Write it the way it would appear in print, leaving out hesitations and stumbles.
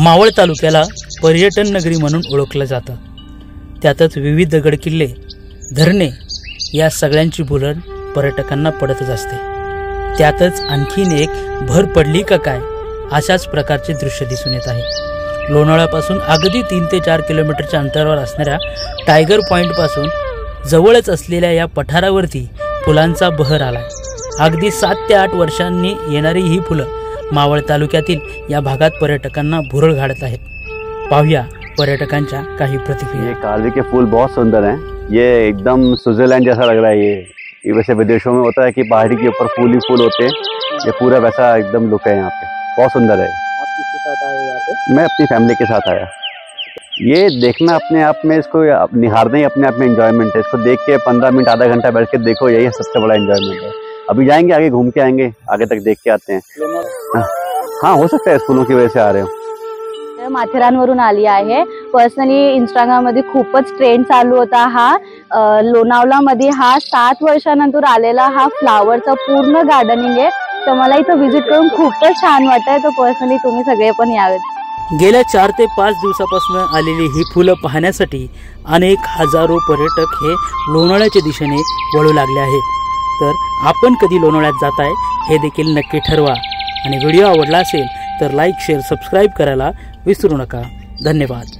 मावळ तालुक्याला पर्यटन नगरी म्हणून ओळखलं जातं। त्यातच विविध गडकिल्ले, धरणे या सगळ्यांची भुरळ पर्यटकांना पडतच असते। त्यातच आणखीन एक भर पडली का काय अशाच प्रकारचे दृश्य दिसून येत आहे। लोणावळ्यापासून अगदी 3 ते 4 किलोमीटरच्या अंतरावर असणाऱ्या टायगर पॉईंटपासून जवळच असलेल्या या पठारावरती फुलांचा बहर आलाय। अगदी 7 ते 8 वर्षांनी येणारी ही फुलं मावळ तालुक्यातील या भागात पर्यटकांना भुरळ घालत आहेत। पाहूया पर्यटकांच्या काही प्रतिक्रिया। ये कालवी के फूल बहुत सुंदर हैं। ये एकदम स्विट्जरलैंड जैसा लग रहा है। ये वैसे विदेशों में होता है कि पहाड़ी के ऊपर फूल ही फूल होते हैं, ये पूरा वैसा एकदम लुक है यहाँ पे, बहुत सुंदर है। आप किसके साथ आए यहाँ पे? मैं अपनी फैमिली के साथ आया। ये देखना अपने आप में, इसको निहारना ही अपने आप में एंजॉयमेंट है। इसको देख के 15 मिनट आधा घंटा बैठ के देखो, यही सबसे बड़ा एंजॉयमेंट है। अभी जाएंगे आगे, घूम के आएंगे, आगे तक देख के आते हैं। हाँ, हो सकता है फूलों की वजह से आ रहे हो। माथेरानवरून आली आहे। पर्सनली इंस्टाग्राम मध्ये खूपच ट्रेंड चालू होता हा लोणावळा मध्ये हा 7 वर्षानंतर आलेला हा फ्लावरचा पूर्ण गार्डनिंग आहे। तर मला इथं व्हिजिट करून खूपच छान वाटतंय। तर पर्सनली तुम्ही सगळे पण यावेत। गेल्या 4 ते 5 दिवसापासून आलेली ही फुलं पाहण्यासाठी अनेक हजारो पर्यटक हे लोणावळ्याच्या दिशेने वळू लागले आहेत। तर आपण कधी लोणावळ्यात जाताय हे देखील नक्की ठरवा आणि व्हिडिओ आवडला असेल तर लाईक, शेअर, सबस्क्राइब करायला विसरू नका। धन्यवाद।